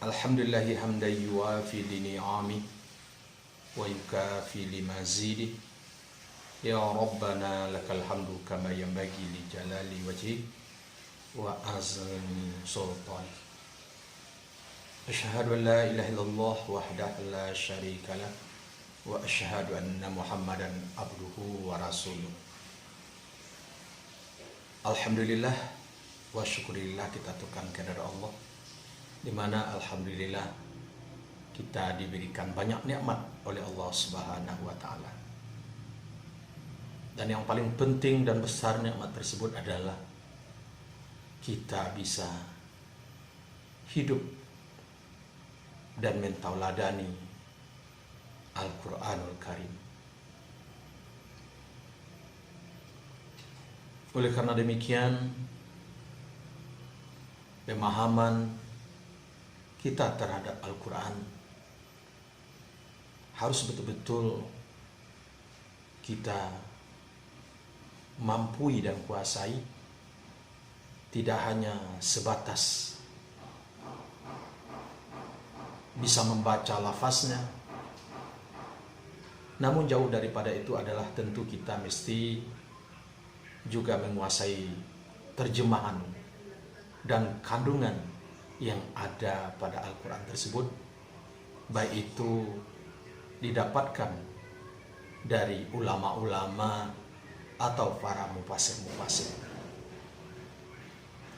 Alhamdulillahi hamdan yuwafi ni'ami wa yukafi limazidi. Ya Rabbana lakal hamdu kama yanbaghi li jalali wajhi wa azmi sultani. Asyhadu an la ilaha illallah wahdahu la syarika lah wa asyhadu anna Muhammadan abduhu wa rasuluh. Alhamdulillah wa syukurillah, kita aturkan kehadirat Allah, di mana alhamdulillah kita diberikan banyak nikmat oleh Allah Subhanahu wa taala. Dan yang paling penting dan besar nikmat tersebut adalah kita bisa hidup dan mentauladani Al-Qur'anul Karim. Oleh karena demikian, pemahaman kita terhadap Al-Quran harus betul-betul kita mampu dan kuasai, tidak hanya sebatas bisa membaca lafaznya, namun jauh daripada itu adalah tentu kita mesti juga menguasai terjemahan dan kandungan yang ada pada Al-Quran tersebut, baik itu didapatkan dari ulama-ulama atau para mufassir-mufassir.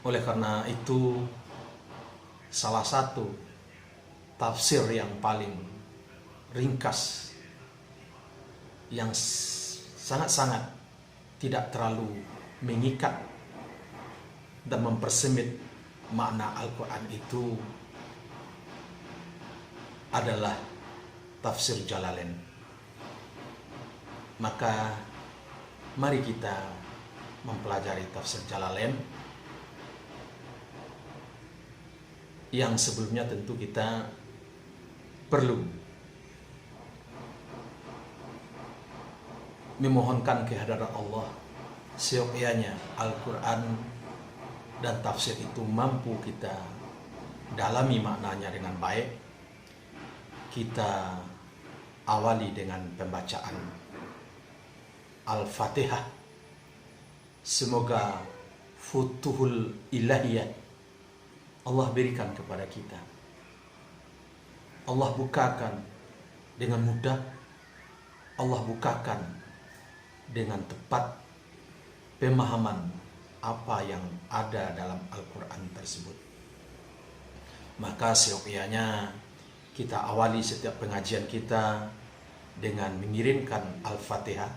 Oleh karena itu, salah satu tafsir yang paling ringkas, yang sangat-sangat tidak terlalu mengikat dan mempersempit makna Al-Quran itu adalah tafsir Jalalain. Maka mari kita mempelajari tafsir Jalalain, yang sebelumnya tentu kita perlu memohonkan kehadirat Allah seyogyanya Al-Quran dan tafsir itu mampu kita dalami maknanya dengan baik. Kita awali dengan pembacaan Al-Fatihah. Semoga futuhul ilahiyah Allah berikan kepada kita. Allah bukakan dengan mudah, Allah bukakan dengan tepat pemahaman apa yang ada dalam Al-Quran tersebut. Maka seyogyanya kita awali setiap pengajian kita dengan mengirimkan Al-Fatihah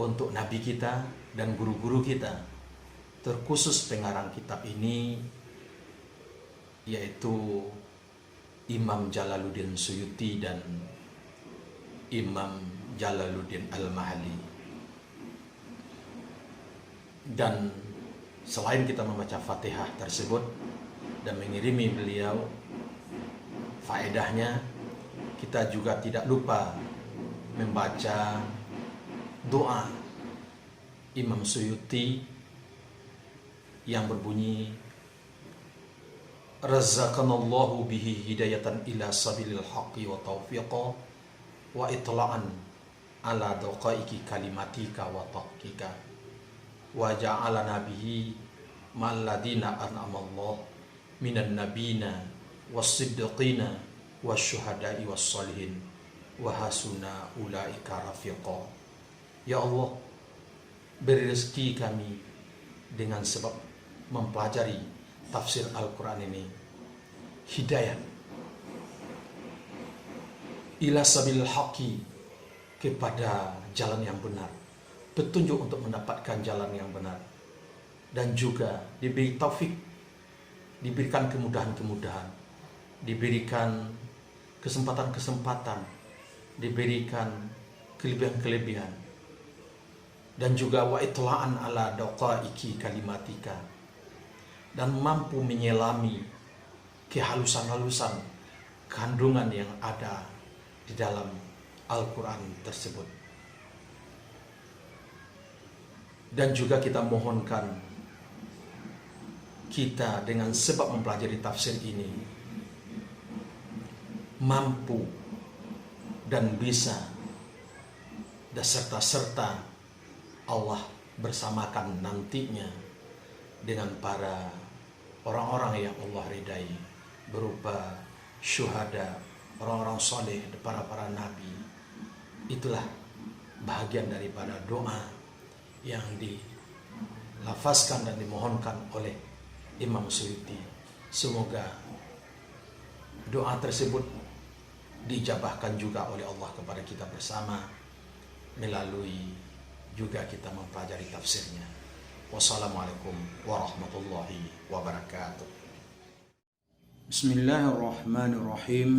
untuk Nabi kita dan guru-guru kita, terkhusus pengarang kitab ini, yaitu Imam Jalaluddin Suyuti dan Imam Jalaluddin Al-Mahalli. Dan selain kita membaca Fatihah tersebut dan mengirimi beliau faedahnya, kita juga tidak lupa membaca doa Imam Suyuti yang berbunyi, Razaqanallahu bihi hidayatan ila sabilil haqqi wa taufiqa wa itla'an ala daqaiki kalimatika wa tahqiqa wa ja'alana bihi ma'alladina an'amallahu minan nabina was-siddiqina wasyuhada'i was-salihin wa hasuna ulaika rafiqa. Ya Allah, beri rezeki kami dengan sebab mempelajari tafsir Al-Quran ini hidayah ila sabil haqqi, kepada jalan yang benar, petunjuk untuk mendapatkan jalan yang benar, dan juga diberi taufik, diberikan kemudahan-kemudahan, diberikan kesempatan-kesempatan, diberikan kelebihan-kelebihan, dan juga wa itla'an ala daqaiki kalimatika, dan mampu menyelami kehalusan-halusan kandungan yang ada di dalam Al-Quran tersebut. Dan juga kita mohonkan kita dengan sebab mempelajari tafsir ini mampu dan bisa dan serta Allah bersamakan nantinya dengan para orang-orang yang Allah ridai berupa syuhada, orang-orang soleh, para nabi. Itulah bahagian daripada doa yang dilafazkan dan dimohonkan oleh Imam Suyuti. Semoga doa tersebut dijabahkan juga oleh Allah kepada kita bersama melalui juga kita mempelajari tafsirnya. Wassalamualaikum warahmatullahi wabarakatuh. Bismillahirrahmanirrahim.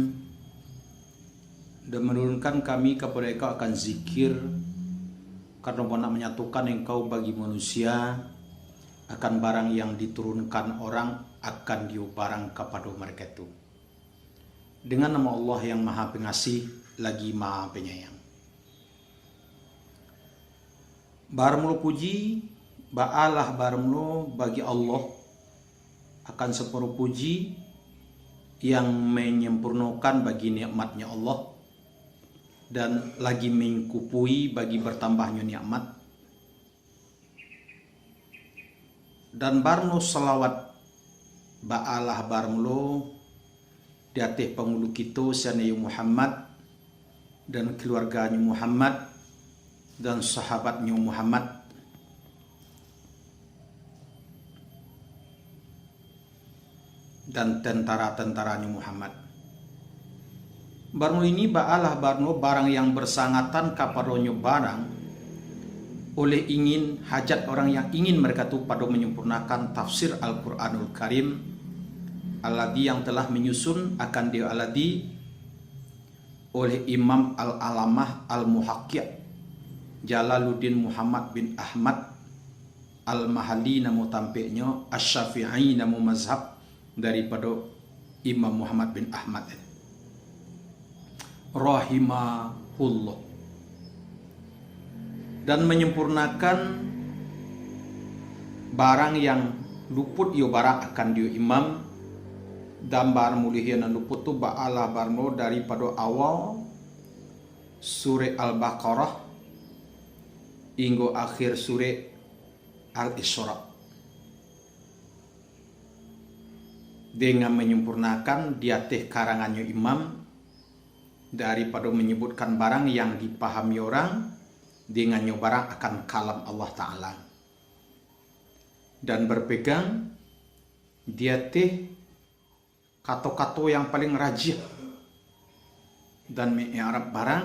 Dan menurunkan kami kepada engkau akan zikir, karena mau nak menyatukan engkau bagi manusia akan barang yang diturunkan orang akan diubarang kepada mereka itu. Dengan nama Allah yang Maha Pengasih lagi Maha Penyayang. Barmulu puji, ba'alah barmulu bagi Allah akan separuh puji yang menyempurnakan bagi nikmatnya Allah dan lagi mengkupui bagi bertambahnya nikmat. Dan barno salawat ba'alah barmulu di atas pengulu kita sanaya Muhammad dan keluarganya Muhammad dan sahabatnya Muhammad dan tentara-tentaranya Muhammad. Barno ini ba'alah barno barang yang bersangatan kapadonyo barang oleh ingin hajat orang yang ingin mereka tu pada menyempurnakan tafsir Al-Quranul Karim alladhi yang telah menyusun akan dia alladhi oleh Imam Al-Alamah Al-Muhaqqiq Jalaluddin Muhammad bin Ahmad Al-Mahalli namu tampaknya Asy-Syafi'i namu mazhab daripada Imam Muhammad bin Ahmad rahimahullah, dan menyempurnakan barang yang luput yo barang akan dia imam dan barang mulihin luput tu ba'alah barno daripada awal surah Al-Baqarah hingga akhir surah Al-Isra dengan menyempurnakan di atas karangannya imam daripada menyebutkan barang yang dipahami orang dengan barang akan kalam Allah Ta'ala dan berpegang di atas kata-kata yang paling rajih dan mengi'rab barang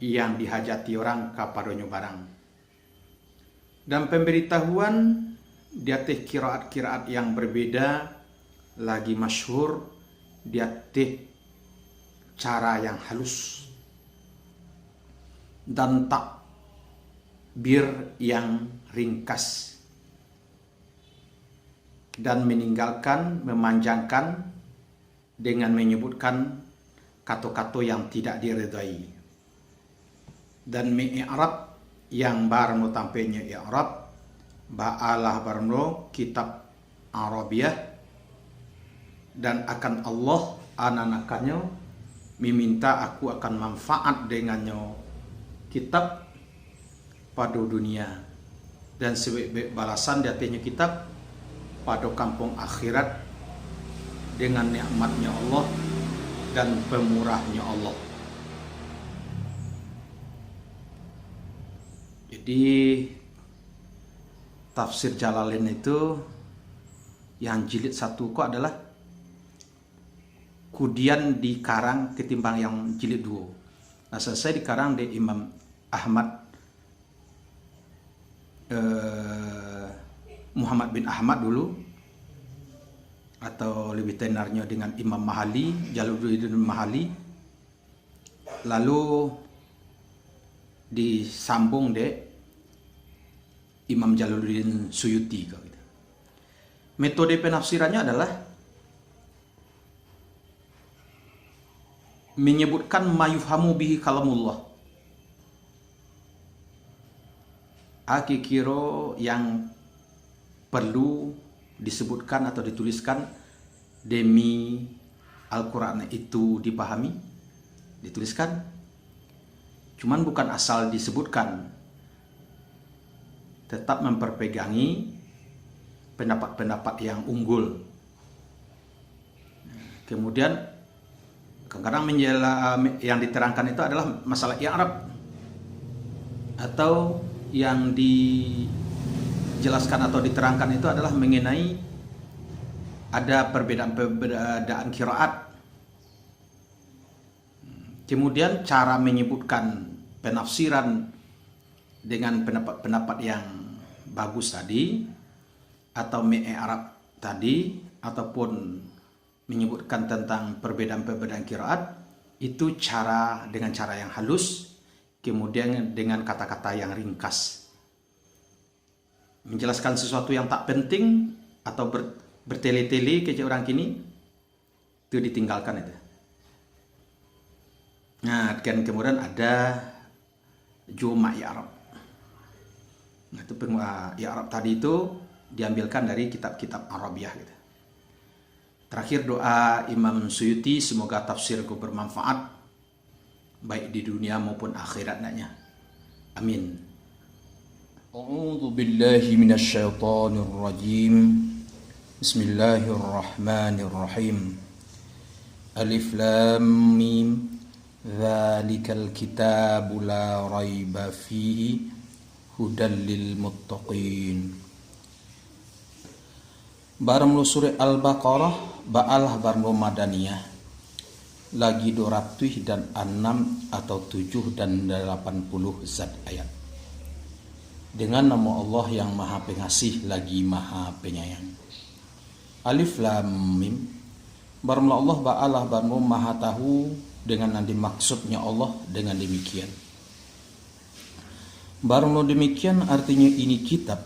yang dihajati orang kepadanya barang dan pemberitahuan di atas kiraat-kiraat yang berbeda lagi masyhur di atas cara yang halus dan takbir yang ringkas dan meninggalkan memanjangkan dengan menyebutkan kata-kata yang tidak diredai dan mengi'rab yang barno tampaknya i'rab ba'alah barno kitab Arabiah dan akan Allah ananakannya meminta aku akan manfaat dengannya kitab pada dunia dan sebaik-baik balasan di atasnya kitab pada kampung akhirat dengan nikmatnya Allah dan pemurahnya Allah. Jadi tafsir Jalalain itu yang jilid 1 kok adalah kemudian dikarang ketimbang yang jilid 2. Nah, selesai dikarang di Imam Ahmad Muhammad bin Ahmad dulu, atau lebih tenarnya dengan Imam Mahalli, Jalaluddin Mahalli, lalu disambung de Imam Jalaluddin Suyuti. Metode penafsirannya adalah menyebutkan mayufhamu bihi kalamullah, kira yang perlu disebutkan atau dituliskan demi Al-Quran itu dipahami, dituliskan. Cuman bukan asal disebutkan, tetap memperpegangi pendapat-pendapat yang unggul. Kemudian kadang-kadang yang diterangkan itu adalah masalah i'rab, atau yang dijelaskan atau diterangkan itu adalah mengenai ada perbedaan qiraat. Kemudian cara menyebutkan penafsiran dengan pendapat-pendapat yang bagus tadi, atau mi'rab tadi, ataupun menyebutkan tentang perbedaan-perbedaan qiraat, itu dengan cara yang halus, kemudian dengan kata-kata yang ringkas. Menjelaskan sesuatu yang tak penting atau bertele-tele ke orang kini, itu ditinggalkan itu. Nah, dan kemudian ada juma' i'rab. Nah, itu i'rab tadi itu diambilkan dari kitab-kitab Arabiah gitu. Terakhir doa Imam Suyuti, semoga tafsirku bermanfaat baik di dunia maupun akhiratnya. Amin. A'udzu billahi minasyaitonir rajim. Bismillahirrahmanirrahim. Alif lam mim. Dzalikal kitabu la raiba fihi hudal lil muttaqin. Baramlu surah Al-Baqarah ba'alah barno madaniyah lagi 200 dan 6 atau 7 dan 80 zat ayat. Dengan nama Allah yang Maha Pengasih lagi Maha Penyayang. Alif lam mim. Baramlu Allah ba'alah barno Maha tahu dengan nanti maksudnya Allah dengan demikian. Baru demikian artinya ini kitab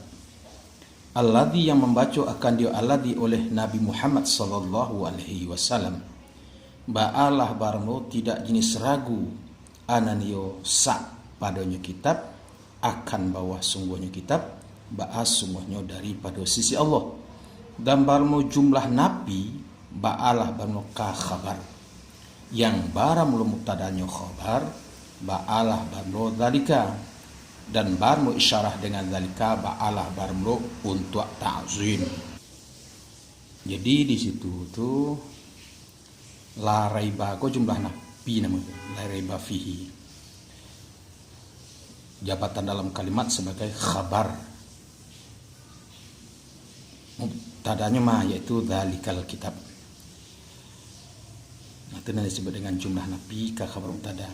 alladzi yang membaca akan dia alladzi oleh Nabi Muhammad sallallahu alaihi wasallam. Ba'alah barno tidak jenis ragu ananio sa padanya kitab akan bahwa sungguhnya kitab ba'as sungguhnya daripada sisi Allah. Dan barno jumlah nabi ba'alah barno ka khabar yang bara mulu muktadanya khabar ba'alah barno dzalika, dan barmu isyarah dengan dzalika ba'alah barmu untuk ta'zim. Jadi di situ tuh la raiba ko jumlah nabi namanya, la raiba fihi, jabatan dalam kalimat sebagai khabar, muktadanya mah yaitu dzalikal kitab. Itu yang disebut dengan jumlah nabi ka khabar mubtada.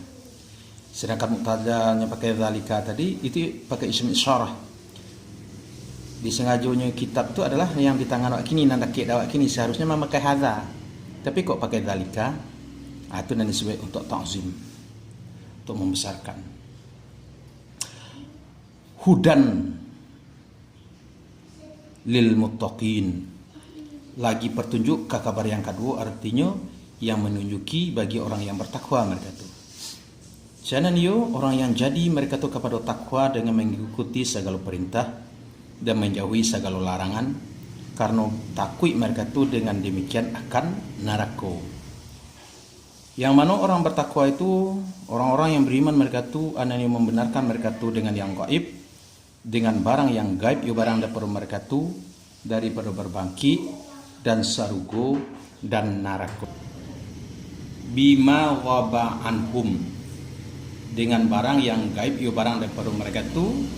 Sedangkan mubtadanya pakai zalika tadi itu pakai isim isyarah. Disengajanya kitab itu adalah yang di tangan awak kini, nanda kek awak kini, seharusnya memakai hadza. Tapi kok pakai zalika? Itu yang disebut untuk ta'zim, untuk membesarkan. Hudan lil muttaqin. Lagi petunjuk ke kabar yang kedua, artinya yang menunjuki bagi orang yang bertakwa mereka itu. Jangan orang yang jadi mereka itu kepada takwa dengan mengikuti segala perintah dan menjauhi segala larangan, karena takut mereka itu dengan demikian akan neraka. Yang mana orang bertakwa itu orang-orang yang beriman, mereka itu anani membenarkan mereka itu dengan yang gaib, dengan barang yang gaib, barang daripada mereka itu daripada berbangkit dan sarugo dan neraka. Bima ghaba anhum, dengan barang yang gaib, barang daripada mereka itu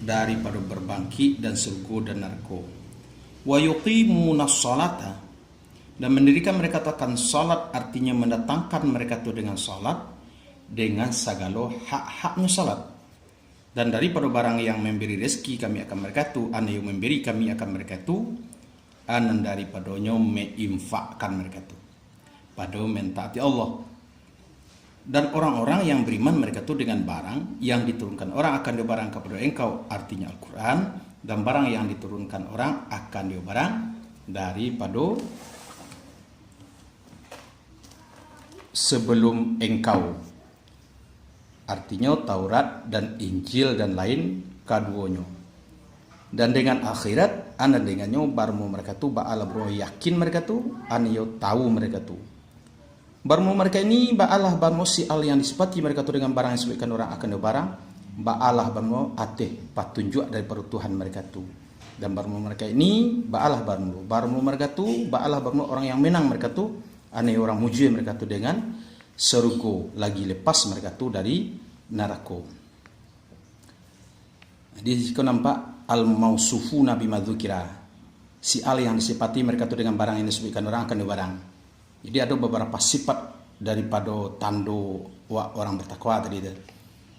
daripada berbangkit dan surga dan neraka. Wa yuqimunas salata, dan mendirikan mereka akan salat, artinya mendatangkan mereka itu dengan salat dengan segala hak-haknya salat. Dan daripada barang yang memberi rezeki kami akan mereka itu, yang memberi kami akan mereka itu, anan daripadanya menginfakkan mereka itu pada mentaati Allah. Dan orang-orang yang beriman mereka itu dengan barang yang diturunkan orang akan dia barang kepada engkau, artinya Al-Quran, dan barang yang diturunkan orang akan dia barang daripada sebelum engkau, artinya Taurat dan Injil dan lain keduanya. Dan dengan akhirat ana dengannya barmu mereka tu ba'ala bro yakin mereka tu ana yo tahu mereka tu. Barmu mereka ini ba'alah barmu si al yang disifati mereka tu dengan barang yang disebutkan orang akan do barang ba'alah barmu ateh patunjuk daripada Tuhan mereka tu. Dan barmu mereka ini ba'alah barmu mereka tu ba'alah barmu orang yang menang mereka tu ana orang muji mereka tu dengan serugo lagi lepas mereka tu dari neraka. Di situ nampak al-mausufuna bima dzukira. Si al yang disifati mereka tu dengan barang yang disebutkan orang akan barang. Jadi ada beberapa sifat daripada tando orang bertakwa tadi itu.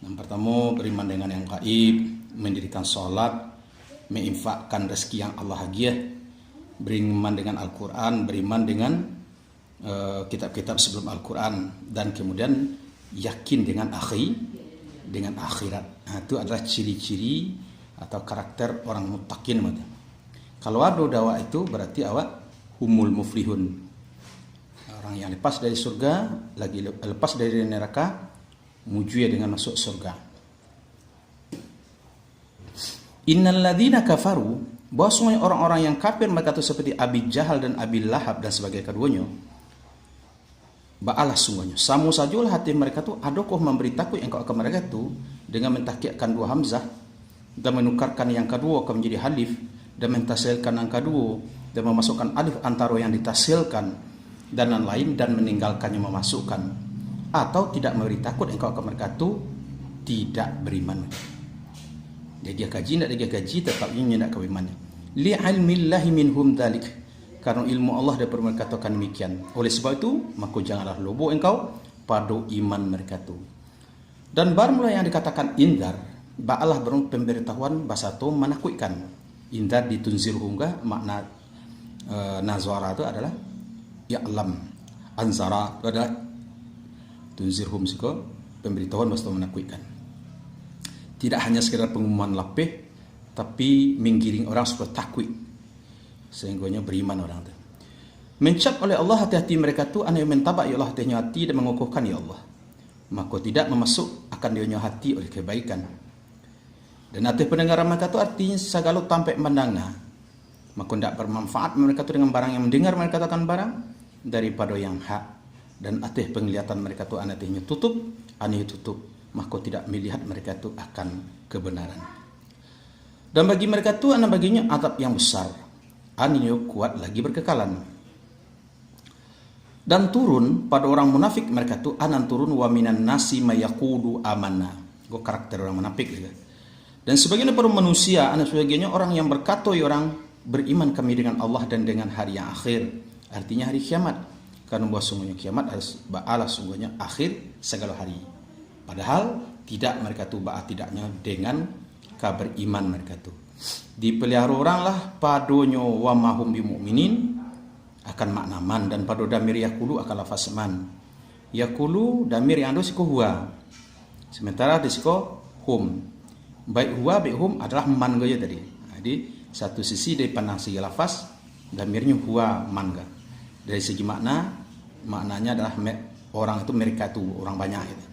Yang pertama beriman dengan yang gaib, mendirikan salat, menginfakkan rezeki yang Allah hadiah, beriman dengan Al-Qur'an, beriman dengan kitab-kitab sebelum Al-Qur'an, dan kemudian yakin dengan akhirat. Nah, itu adalah ciri-ciri atau karakter orang muttaqin. Kalau ada dawa itu berarti awak humul muflihun, orang yang lepas dari surga, lagi lepas dari neraka, muju dengan masuk surga. Innal ladzina kafaru, bahwasanya orang-orang yang kafir mereka itu seperti Abi Jahal dan Abi Lahab dan sebagai keduanya, ba'alah sungguhnya samu sajalah hati mereka tu adakah memberi takut engkau akan mereka tu dengan mentakiyatkan dua hamzah dan menukarkan yang kedua akan menjadi halif dan mentasilkan yang kedua dan memasukkan alif antara yang ditasilkan dan lain dan meninggalkannya memasukkan, atau tidak memberi takut engkau akan mereka tu tidak beriman. Dia kaji tidak dia kaji tetap ini tidak berimannya. Li ilmillahi minhum dzalik, karena ilmu Allah dapat berkatakan demikian. Oleh sebab itu, maka janganlah lobo engkau pada iman mereka itu. Dan baru mulai yang dikatakan indar, ba'alah berung pemberitahuan bahasa itu menakutkan. Indar ditunzirhum, makna nazara itu adalah ya'lam, anzara itu adalah tunzirhum, siko pemberitahuan bahasa itu menakutkan. Tidak hanya sekedar pengumuman lapih, tapi menggiring orang supaya takut, sehingga beriman orang itu. Mencap oleh Allah hati-hati mereka tu ana yang mentabak ya Allah hatinya hati dan mengukuhkan ya Allah, maka tidak memasuk akan dia hati oleh kebaikan. Dan hati pendengaran mereka tu artinya segala tampak mandangna, maka tidak bermanfaat mereka tu dengan barang yang mendengar mereka katakan barang daripada yang hak. Dan hati penglihatan mereka tu anatinya tutup, aneh tutup, maka tidak melihat mereka tu akan kebenaran. Dan bagi mereka tu ana baginya azab yang besar, anio kuat lagi berkekalan. Dan turun pada orang munafik mereka tu anan turun wa minan nasi mayaqulu amanna. Go karakter orang munafik juga. Dan sebagian para manusia ana sebagainya orang yang berkata orang beriman kami dengan Allah dan dengan hari yang akhir, artinya hari kiamat. Karena bahwa sungguhnya kiamat harus ba'alah sungguhnya akhir segala hari. Padahal tidak mereka tu ba'a tidaknya dengan kabar iman mereka tu. Dipelihara oranglah padonyo wa mahum bimu'minin akan makna man, dan pada damir yakulu akan lafaz man. Yakulu damir yang ada siko huwa, sementara di siko hum. Baik huwa baik hum adalah man gaya tadi. Jadi satu sisi dari pandang segi lafaz damirnya huwa man ga. Dari segi maknanya adalah orang itu mereka tu orang banyak itu.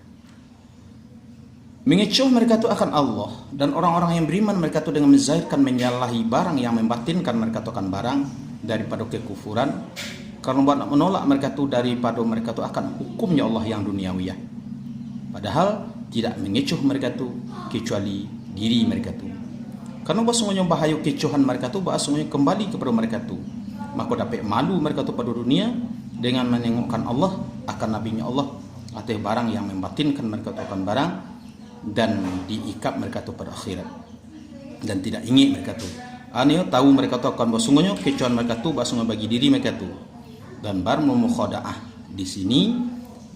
Mengecoh mereka itu akan Allah, dan orang-orang yang beriman mereka itu dengan menzahirkan menyalahi barang yang membatinkan mereka itu akan barang daripada kekufuran, karena menolak mereka itu daripada mereka itu akan hukumnya Allah yang duniawiyah. Padahal tidak mengecoh mereka itu kecuali diri mereka itu. Karena bahasanya bahaya kecohan mereka itu, bahasanya kembali kepada mereka itu. Maka dapat malu mereka itu pada dunia dengan menengokkan Allah akan nabinya Allah atau barang yang membatinkan mereka itu akan barang, dan diikat mereka itu pada akhirat, dan tidak ingin mereka itu. Aneh tahu mereka itu akan basungnya kecuali mereka itu basungnya bagi diri mereka itu. Dan baru mukhada'ah di sini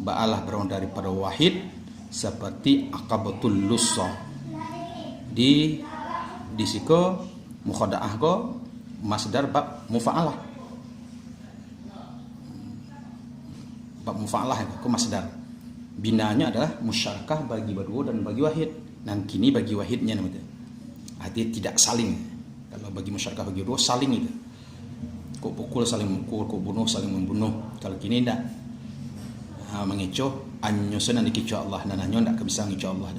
ba'alah berawal daripada wahid seperti akabatul lussa. Di siko mukhada'ah ko masdar bab mufa'alah. Bab mufa'alah ko masdar. Binanya adalah musyarakah bagi berdua dan bagi wahid. Dan kini bagi wahidnya namanya. Artinya tidak saling. Kalau bagi musyarakah bagi berdua saling itu. Kok pukul saling mukul, kok bunuh saling membunuh. Kalau kini tidak. Mengecoh anyosan dan dikecoh Allah, dan anyo tidak bisa ngecoh Allah.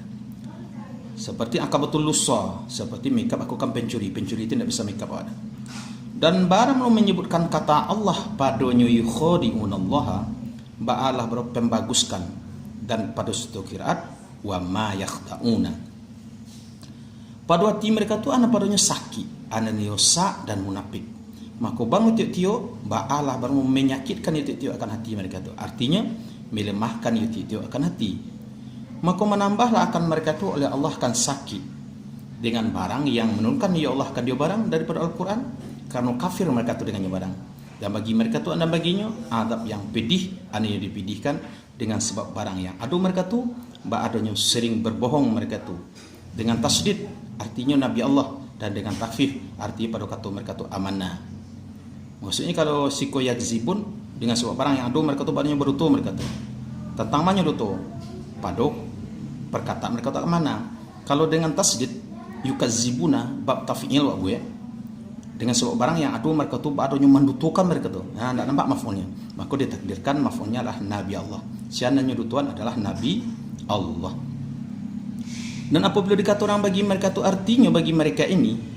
seperti akabatul lusa, seperti makeup aku kan pencuri itu tidak bisa makeup ada. Dan barang lo menyebutkan kata Allah padonyo yukhadi'unallaha, ba'alah berpembaguskan, dan pada suatu qiraat wa ma yakhda'una. Pada hati mereka tu ana padonyo sakit, ana niosa dan munafik. Maka bangun tio ba'alah baru menyakitkan tio akan hati mereka tu. Artinya melemahkan tio akan hati. Maka menambahlah akan mereka tu oleh Allah akan sakit dengan barang yang menurunkan ya Allah akan dia barang daripada Al-Quran, karena kafir mereka tu dengannya barang. Dan bagi mereka tu anda baginya adab yang pedih, anda yang dipedihkan dengan sebab barang yang adu mereka tu, adanya sering berbohong mereka tu dengan tasdid, artinya Nabi Allah, dan dengan takfif, artinya pada kata mereka tu amanah. Maksudnya kalau siko yakzibun dengan sebab barang yang adu mereka tu badanya berutuh mereka tu tentang mana tu pada perkataan mereka tak mana. Kalau dengan tasdid yukazibuna bab taf'il wa gue, dengan sebab barang yang adu mereka tu badanya mendutukan mereka tu. Nah, tak nampak maf'ulnya. Maka ditakdirkan maf'ulnya adalah Nabi Allah. Siananya dutuan adalah Nabi Allah. Dan apabila dikata orang bagi mereka tu, artinya bagi mereka ini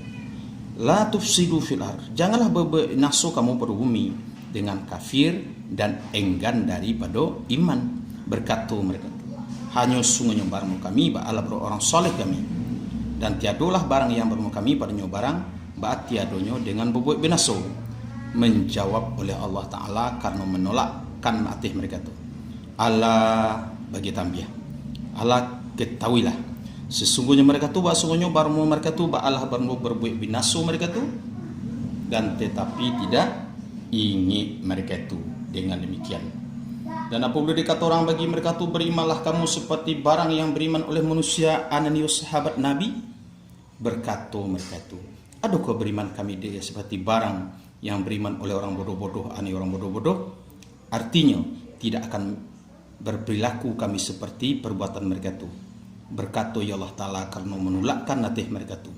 la tufsidu fil ard, janganlah bernafsu kamu pada bumi dengan kafir dan enggan daripada iman. Berkata mereka tu, hanya sungguhnya barang kami ba'ala orang soleh kami, dan tiadolah barang yang barang kami padanya barang ba'at tiadonyo dengan berbuat binaso. Menjawab oleh Allah Ta'ala karena menolakkan atih mereka tu. Allah bagi tambiah, Allah ketahuilah sesungguhnya mereka tu, sesungguhnya barang mereka tu ba'alah barang berbuat binaso mereka tu, dan tetapi tidak ingin mereka tu dengan demikian. Dan apabila dikata orang bagi mereka tu, berimanlah kamu seperti barang yang beriman oleh manusia ananius sahabat Nabi. Berkata mereka tu, adakah beriman kami dia seperti barang yang beriman oleh orang bodoh-bodoh, orang bodoh-bodoh. Artinya tidak akan berperilaku kami seperti perbuatan mereka tu. Berkata ya Allah Ta'ala karena menolakkan natih mereka tu.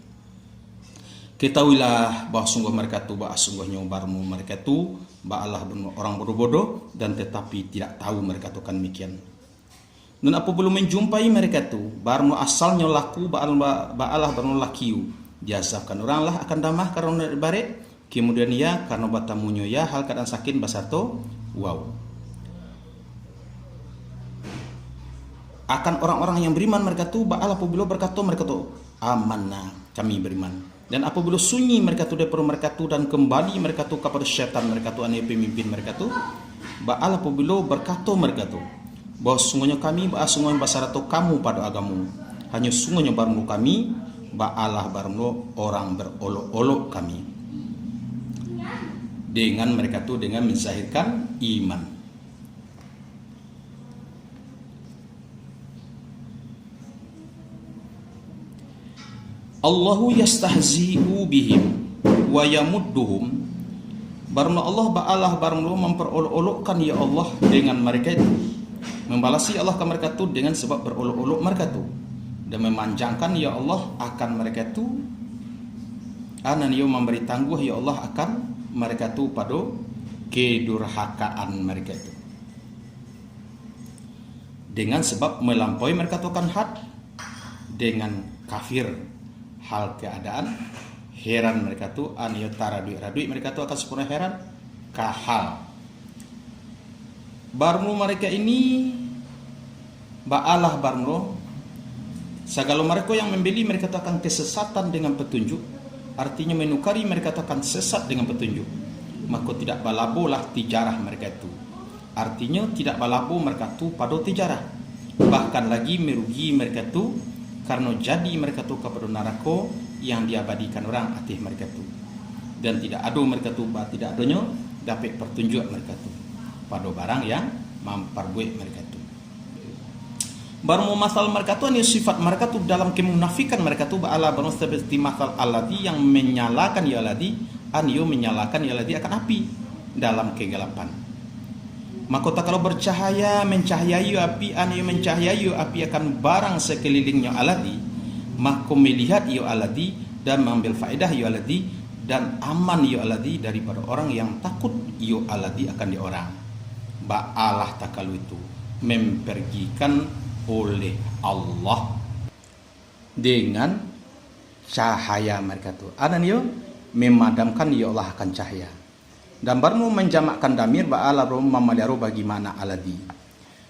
Ketahuilah bahawa sungguh mereka tu, bahawa sungguhnya barmu mereka tu ba'alah orang bodoh-bodoh, dan tetapi tidak tahu mereka tu kan demikian. Dan apabila menjumpai mereka tu barmu asalnya laku ba'alah barmu lakiu, diasahkan orang lah akan damah karena barik, kemudian ya karena batamunya ya hal keadaan sakin basarto wow. Akan orang-orang yang beriman mereka tu ba'alah apabila berkata mereka tu amanah kami beriman. Dan apabila sunyi mereka tu daripada mereka tu dan kembali mereka tu kepada syaitan mereka tu, ane pemimpin mereka tu, ba'al apabila berkata mereka tu bahawa sungguhnya kami sungguhnya basarato kamu pada agamu, hanya sungguhnya barmu kami ba'alah barmu orang berolok-olok kami. Dengan mereka tu dengan menzahirkan iman. Allahu yastahzi'u bihim wa yamudduhum, barna Allah ba'alah barna memperolok-olokkan ya Allah dengan mereka itu, membalasi Allah ke mereka itu dengan sebab berolok-olok mereka itu, dan memanjangkan ya Allah akan mereka itu, anan ya memberi tangguh ya Allah akan mereka itu pada kedurhakaan mereka itu, dengan sebab melampaui mereka itu kan had dengan kafir. Hal keadaan heran mereka tu anio taradui mereka tu akan sempurna heran kahal barmu mereka ini ba'alah barmu segala mereka yang membeli mereka tu akan kesesatan dengan petunjuk, artinya menukari mereka tu akan sesat dengan petunjuk. Maka tidak balabolah tijarah mereka itu, artinya tidak balabo mereka tu pada tijarah, bahkan lagi merugi mereka tu karena jadi mereka tu kepada neraka yang diabadikan orang atih mereka tu, dan tidak ada mereka tu tidak adanya dapat pertunjuk mereka tu pada barang yang memperbuat mereka tu. Baru masal mereka tu ni sifat mereka tu dalam kemunafikan mereka tu ba'ala baru seperti masal alladhi yang menyalakan ya alladhi anio menyalakan ya alladhi akan api dalam kegelapan. Maka tak kalau bercahaya mencahayai api, ane mencahayai api akan barang sekelilingnya aladi, maka melihat ia aladi dan mengambil faedah ia aladi dan aman ia aladi daripada orang yang takut ia aladi akan di orang. Ba'alah takalu itu mempergikan oleh Allah. dengan cahaya mereka tu. Anan yo memadamkan ya Allah akan cahaya. Dan baru menjamakkan damir ba'ala bro mamaliaro bagi mana aladi.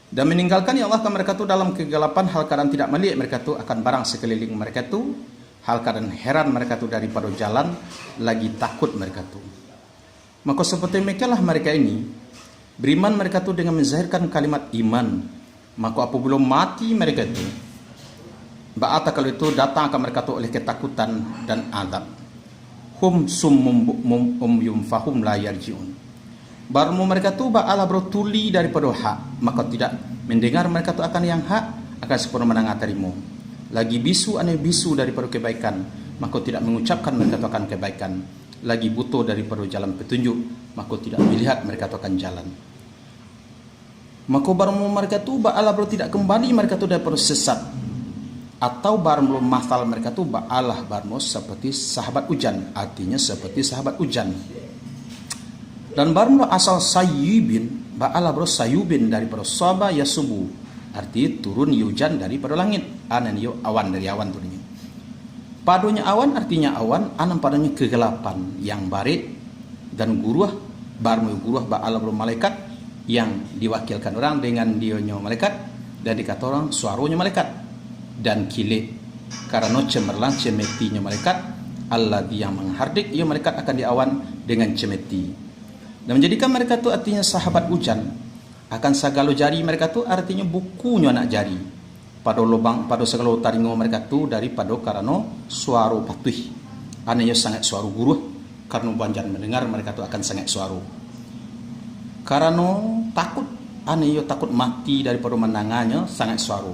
Dan meninggalkan ya Allah akan mereka tu dalam kegelapan hal keadaan tidak melihat mereka tu akan barang sekeliling mereka tu, hal keadaan heran mereka tu daripada jalan, lagi takut mereka tu. Maka seperti mereka ini beriman mereka tu dengan menzahirkan kalimat iman. Maka apabila mati mereka tu, ba'ata kalau itu datang akan mereka tu oleh ketakutan dan azab. Hum summum fahum la yarjiun. Baru mereka tu ba'ala bertuli daripada hak, maka tidak mendengar mereka tu akan yang hak, akan sempurna mendengar terimu. Lagi bisu ane bisu daripada kebaikan, maka tidak mengucapkan mereka tu akan kebaikan. Lagi butuh daripada jalan petunjuk, maka tidak melihat mereka tu akan jalan. Maka baru mereka tu ba'ala tidak kembali mereka tu daripada sesat, atau baru masal mereka tu ba'alah baru seperti sahabat hujan, artinya seperti sahabat hujan. Dan baru asal sayubin ba'ala sayubin daripada saba yasubu, arti turun hujan daripada langit. Anan yo awan, dari awan turunnya. Padunya awan artinya awan, anan padanya kegelapan yang barik dan guruh, baru guruh ba'ala malaikat yang diwakilkan orang dengan dionyo malaikat, dan dikata orang suaranya malaikat, dan kilik karena cemerlang cemetinya malaikat alladzi yang menghardik ia malaikat akan diawan dengan cemeti. Dan menjadikan mereka tu artinya sahabat hujan, akan segala jari mereka tu artinya bukunya nak jari pada lubang pada segala taringo mereka tu daripada karena suara patuh. Ananya sangat suara guruh, karena banjar mendengar mereka tu akan sangat suara. Karena takut, ananya takut mati daripada menangannya sangat suara.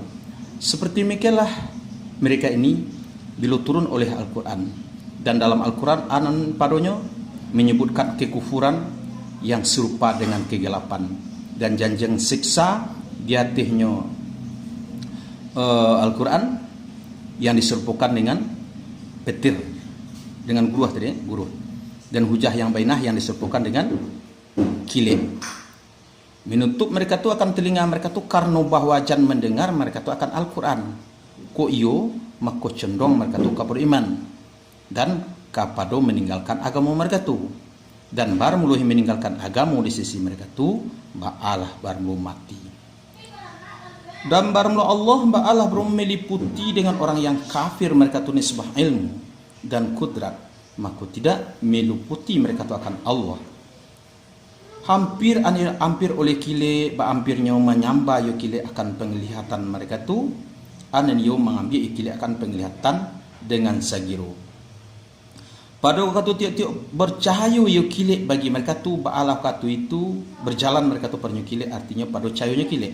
Seperti demikianlah mereka ini bila turun oleh Al-Quran. Dan dalam Al-Quran anan padanya menyebutkan kekufuran yang serupa dengan kegelapan dan janjang siksa di atasnya Al-Quran yang diserupakan dengan petir, dengan guruh tadi, guruh, dan hujah yang bainah yang diserupakan dengan kilim. Menutup mereka tu akan telinga mereka tu karena bahwa jan mendengar mereka tu akan Al-Quran. Ko iyo maka condong mereka tu kepada iman dan kepada meninggalkan agama mereka tu. Dan baru mulai meninggalkan agama di sisi mereka tu ba'alah baru mati. Dan baru Allah ba'alah baru meliputi dengan orang yang kafir mereka tu nisbah ilmu dan kudrat, maka tidak meliputi mereka tu akan Allah. Hampir oleh kile ba hampirnya menyamba yo kile akan penglihatan mereka tu, anan yo mengambil kile akan penglihatan dengan sagiro. Pada waktu tiap-tiap bercahaya yo kile bagi mereka tu ba'alah katu itu berjalan mereka tu pernyo kile, artinya pada cahayanya kile.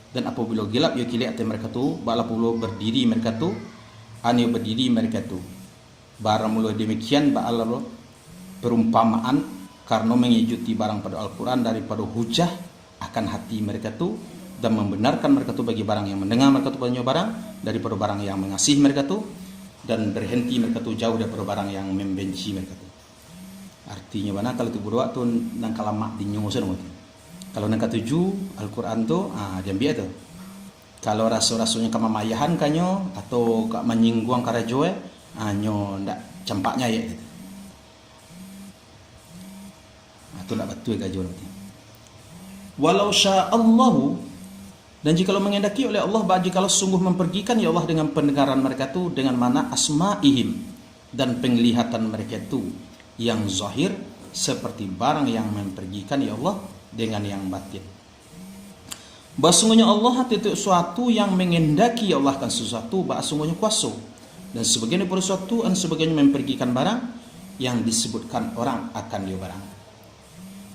Dan apabila gelap yo kile artinya mereka tu ba'alah pula berdiri mereka tu, ane berdiri mereka tu. Barang mula demikian ba'alah perumpamaan karena mengijuti barang pada Al-Quran daripada hujah akan hati mereka tu, dan membenarkan mereka tu bagi barang yang mendengar mereka tu punya barang daripada barang yang mengasihi mereka tu, dan berhenti mereka tu jauh daripada barang yang membenci mereka tu. Artinya mana kalau tu berdua tu nang kalamak di nyusun tu. Kalau nang katuju Al-Quran tu dia biar tu. Kalau rasul-rasulnya kamamayahan kanyo atau kak menyinggung karajoe nyo ndak campaknya ya gitu. Itu nak betul gajo nanti. Walau sya'allahu, dan jikalau mengendaki oleh Allah, jikalau sungguh mempergikan ya Allah dengan pendengaran mereka tu dengan mana asma'ihim dan penglihatan mereka tu yang zahir seperti barang yang mempergikan ya Allah dengan yang batin. Basungguhnya Allah itu suatu yang mengendaki ya Allah kan sesuatu, basungguhnya kuasa, dan sebagainya pada suatu dan sebagainya mempergikan barang yang disebutkan orang akan dia barang.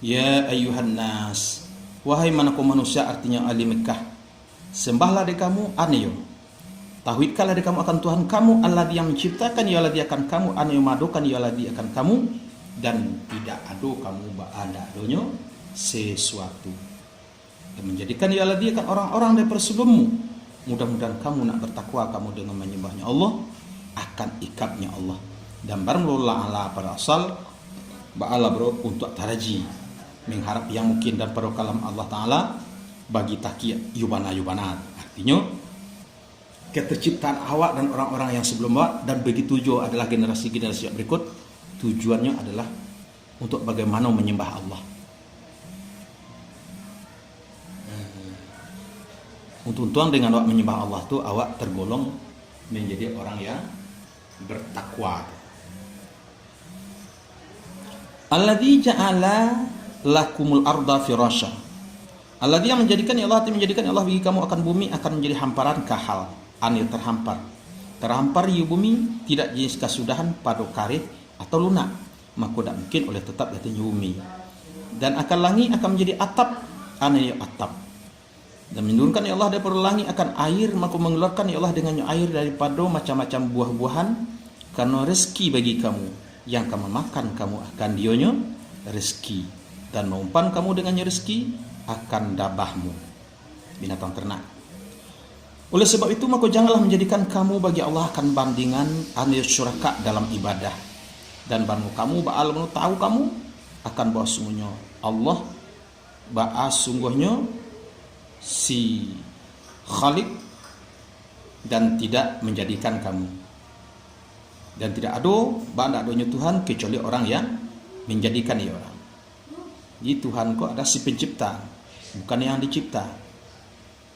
Ya ayuhan nas, wahai manakah manusia, artinya ahli Mekah, sembahlah di kamu anayo, tauhidkanlah di kamu akan Tuhan kamu, alladzi yang menciptakan ya alladzi akan kamu, anayo madukan ya alladzi akan kamu, dan tidak adu kamu ada adonyo sesuatu, dan menjadikan ya alladzi akan orang-orang daripada sebelummu. Mudah-mudahan kamu nak bertakwa kamu dengan menyembahnya Allah akan ikatnya Allah. Dan baranglah Allah pada asal ba'ala bro untuk taraji mengharap yang mungkin dan pada kalam Allah Ta'ala bagi takiyat yubana. Artinya keterciptaan awak dan orang-orang yang sebelum awak, dan begitu juga adalah generasi-generasi yang berikut, tujuannya adalah untuk bagaimana menyembah Allah. Untung-untung dengan awak menyembah Allah tu awak tergolong menjadi orang yang bertakwa. Alladzi ja'ala lakumul arda firasya. Alladzi yang menjadikan Allah, bagi kamu akan bumi akan menjadi hamparan kahal, anil terhampar. Terhampar ya bumi tidak jenis kasudahan pada karet atau lunak, maka tidak mungkin oleh tetap datangnya bumi. Dan akan langit akan menjadi atap, anil atap. Dan menurunkan ya Allah daripada langit akan air, maka mengeluarkan ya Allah dengannya air daripada macam-macam buah-buahan, karena rezeki bagi kamu, yang kamu makan kamu akan dionyo rezeki, dan mengumpan kamu dengannya rezeki akan dabahmu, binatang ternak. Oleh sebab itu maka janganlah menjadikan kamu bagi Allah akan bandingan anil syuraka dalam ibadah, dan banmu kamu ba'al tahu kamu akan bahwa sungguhnya Allah ba'a sungguhnya si Khalik, dan tidak menjadikan kamu, dan tidak ada ba'da adanya Tuhan kecuali orang yang menjadikan ia orang. Jadi Tuhan kok ada si pencipta, bukan yang dicipta.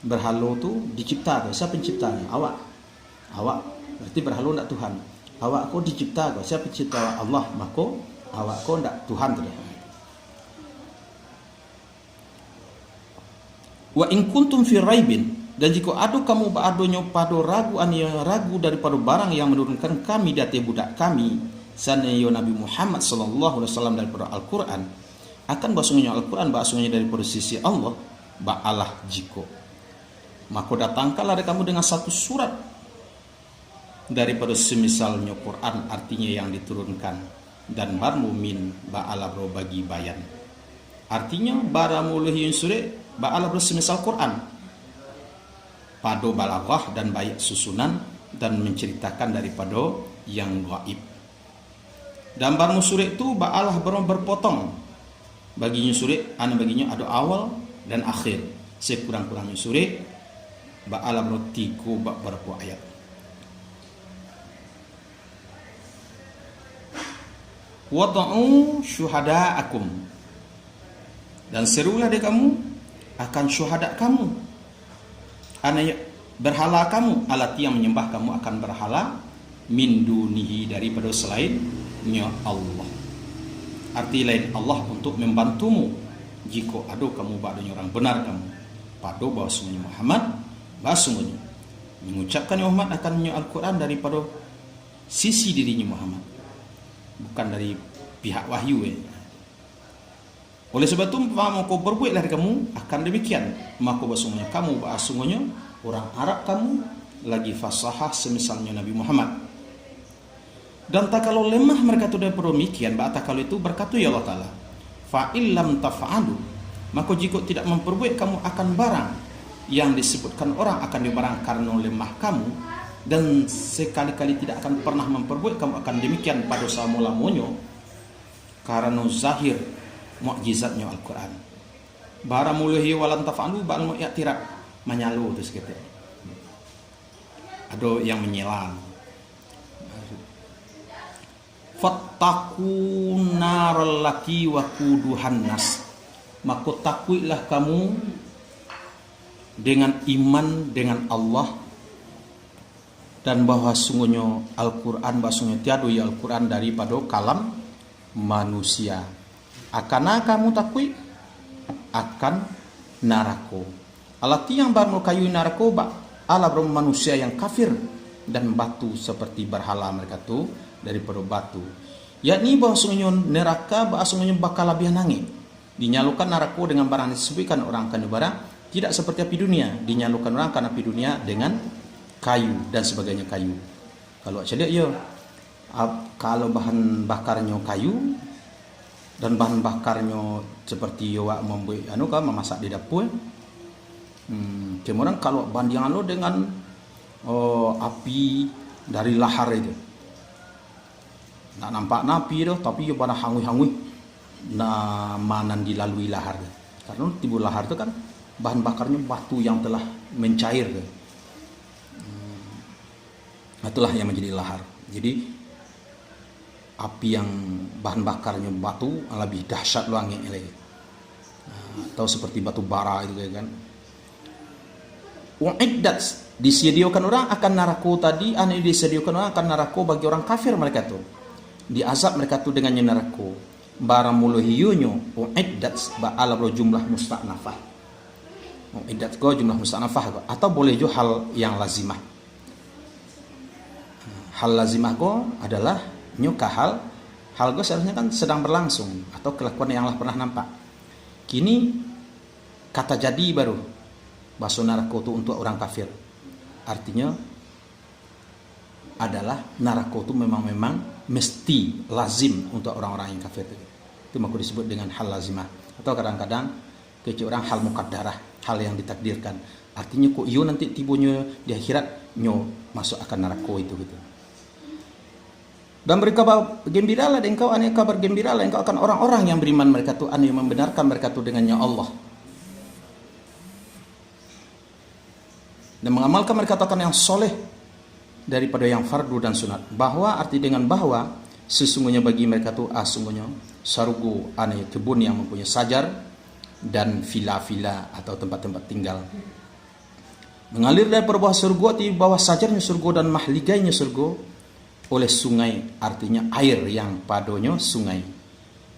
Berhala tu dicipta, siapa penciptanya? Awak berarti berhala ndak Tuhan. Awak kok dicipta, siapa pencipta? Allah. Maka awak kok ndak Tuhan tu. Wa in kuntum fi raibin, dan jika ada kamu ba'adonyo pada ragu ragu daripada barang yang menurunkan kami dati budak kami sanaya Nabi Muhammad sallallahu alaihi wasallam daripada Al-Qur'an, akan bahasanya Al-Qur'an bahasanya daripada sisi Allah, ba'alah jiko, maka datangkanlah dari kamu dengan satu surat daripada semisalnya Quran, artinya yang diturunkan, dan barmu min ba'ala bro bagi bayan, artinya baramuluh yang surat ba'ala bersemisal Quran pada balaghah dan bayak susunan, dan menceritakan daripada yang gaib. Dan barmu surat itu ba'alah berpotong, baginya surat baginya ada awal dan akhir, sekurang-kurangnya surat ba'alah bertiku berapa ayat. Wada'u syuhada'akum, dan serulah dia kamu akan syuhada kamu, berhala kamu, alati yang menyembah kamu akan berhala, min dunihi daripada selainnya Allah, arti lain Allah untuk membantumu jika ada kamu badanya orang benar kamu pada bahwa sungguhnya Muhammad, bahwa sungguhnya mengucapkan Muhammad akan Al-Quran daripada sisi dirinya Muhammad, bukan dari pihak wahyu. Oleh sebab itu maka berbuatlah kamu akan demikian, maka basungnya kamu basungnya orang Arab kamu lagi fasahah semisalnya Nabi Muhammad. Dan tak kalau lemah mereka itu daripada demikian, tak kalau itu berkata ya Allah Ta'ala, fa illam tafa'alu, maka jika tidak memperbuat kamu akan barang yang disebutkan orang akan dibarang karena lemah kamu, dan sekali-kali tidak akan pernah memperbuat kamu akan demikian pada samula-munyo, karena zahir mukjizatnya Al-Quran. Baramuluhi walan tafa'alu ba'al mu'yatirat, menyalu itu sekitar. Ada yang menyelam. Fattaku naral laki wa kuduhan nas, maka takutlah kamu dengan iman dengan Allah, dan bahwa sungguhnya Al-Quran bahasanya tiada ya Al-Quran daripada kalam manusia. Akana kamu takui akan narako, alati yang baru kayu narako ala bro manusia yang kafir, dan batu seperti berhala mereka tu daripada batu, yakni bahasanya neraka bahasanya bakal lebih nangis, dinyalukan narako dengan barang disebutkan orang akan barang tidak seperti api dunia, dinyalukan orang akan api dunia dengan kayu dan sebagainya kayu. Kalau cedek ya, kalau bahan bakarnya kayu dan bahan bakarnya seperti awak membuat memasak di dapur, kemudian kalau bandingan lo dengan api dari lahar itu, nak nampak napi tu, tapi yo pada hangui-hangui na manan dilalui lahar, karena timbul lahar itu kan bahan bakarnya batu yang telah mencair. Itulah yang menjadi lahar. Jadi api yang bahan bakarnya batu lebih dahsyat luangnya lagi. Atau seperti batu bara itu kan. Uiddat, disediakan orang akan neraka tadi, disediakan orang akan neraka bagi orang kafir mereka tuh. Diazab mereka tuh dengan neraka. Barang mulu hiyunyo uiddat ba'ala jumlah musta'nafah. Uiddat go jumlah musta'nafah go. Atau boleh juga hal yang lazimah. Hal lazimah go adalah nyuka hal go seharusnya kan sedang berlangsung atau kelakuan yang lah pernah nampak. Kini kata jadi baru bahasa neraka itu untuk orang kafir. Artinya adalah neraka itu memang mesti lazim untuk orang-orang yang kafir itu. Itu maka disebut dengan hal lazimah. Atau kadang-kadang kecil orang hal mukaddarah, hal yang ditakdirkan. Artinya kok iyo nanti tibunya di akhirat nyo masuk akan neraka itu gitu. Dan berkabar gembiralah engkau, kabar gembiralah engkau akan orang-orang yang beriman mereka tu yang membenarkan mereka tu dengannya Allah. Dan mengamalkan mereka akan yang soleh daripada yang fardu dan sunat. Bahwa arti dengan bahwa sesungguhnya bagi mereka tu sungguhnya sargu kebun yang mempunyai sajar dan vila-vila atau tempat-tempat tinggal. Mengalir dari bawah surga di bawah sajarnya surga dan mahligainya surga oleh sungai, artinya air yang padanya sungai.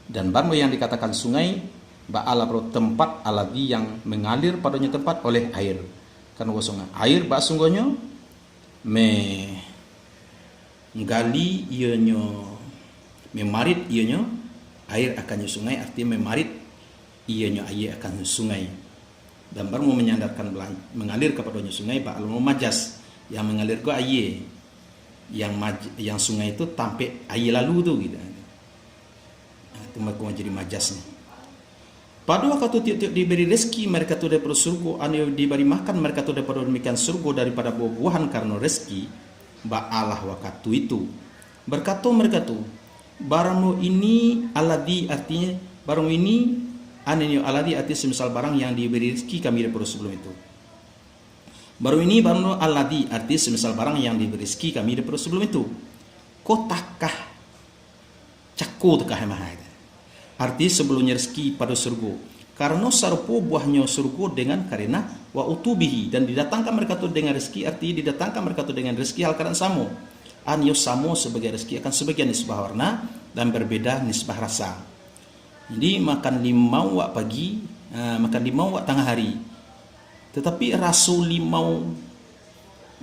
Dan baru yang dikatakan sungai ba'ala tempat aladi yang mengalir padanya tempat oleh air. Karena sungai air ba sungguhnya menggali ianya memarit ianya air akan sungai, artinya memarit ianya air akan sungai. Dan baru menyandarkan mengalir kepadanya sungai ba'al majas yang mengalir ke air yang sungai itu sampai air lalu tuh gitu. Itu mereka jadi majasnya. Pada waktu tiap-tiap diberi rezeki mereka tu daripada surga, diberi makan mereka tu daripada demikian surga daripada buah-buahan karena rezeki, ba'alah waktu itu. Berkata mereka tu, barang ini aladi, artinya barang ini aladi artinya semisal barang yang diberi rezeki kami daripada sebelum itu. Baru ini baru alladhi, arti semisal barang yang diberi rezeki kami daripada sebelum itu. Kotakah cakku tekah mahal. Arti sebelumnya rezeki pada surga. Karena sarpo buahnya surga dengan karena wa utubihi, dan didatangkan mereka tu dengan rezeki, arti didatangkan mereka tu dengan rezeki hal keadaan samo. Anyo samo sebagai rezeki akan sebagian nisbah warna dan berbeda nisbah rasa. Jadi makan limau wak pagi, makan limau wak tengah hari. Tetapi rasul limau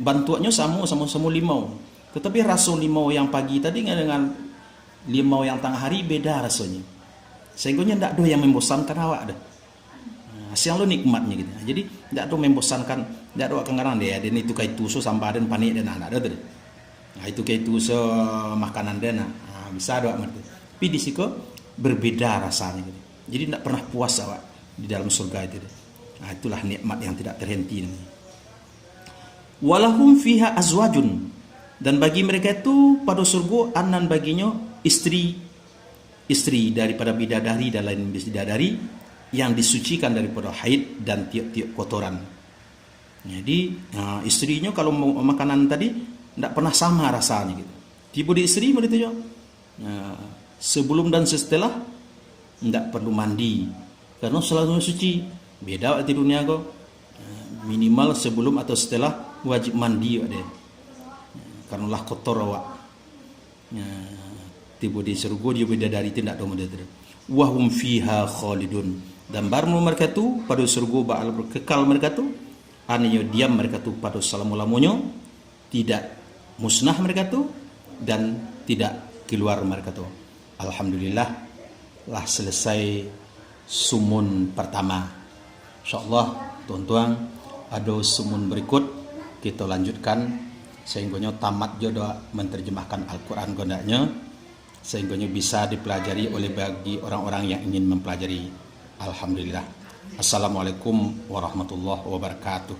bantuannya sama limau. Tetapi rasul limau yang pagi tadi dengan limau yang tengah hari beda rasanya. Sehingga tidak ada yang membosankan awak dah. Siang lo nikmatnya gitu. Jadi tidak ada membosankan, tidak ada kengaran dia. Dan itu kayak tuso sampai dan panik dan anak ada. Nah itu kayak tuso makanan dan bisa ada ngerti. Tapi di situ berbeda rasanya gitu. Jadi tidak pernah puas awak di dalam surga itu. Nah, itulah nikmat yang tidak terhenti. Walahum fiha azwajun, dan bagi mereka itu pada surga anan baginya istri daripada bidadari dan lain bidadari yang disucikan daripada haid dan tiap-tiap kotoran. Jadi istrinya kalau mau makanan tadi tidak pernah sama rasanya gitu. Tiba di istri begitu juga. Sebelum dan setelah tidak perlu mandi karena selalu suci. Beda di dunia kok, minimal sebelum atau setelah wajib mandi ada. Karenalah kotor awak. Tiba di surga dia beda dari tidak ada model. Wahum fiha khalidun, dan baru mereka tu pada surga ba'al berkekal mereka tu, anyo diam mereka tu pada selama-lamanya, tidak musnah mereka tu dan tidak keluar mereka tu. Alhamdulillah lah selesai sumun pertama. InsyaAllah tuan-tuan ada sumun berikut kita lanjutkan sehingga tamat jodoh menerjemahkan Al-Quran gondaknya sehingga bisa dipelajari oleh bagi orang-orang yang ingin mempelajari. Alhamdulillah. Assalamualaikum warahmatullahi wabarakatuh.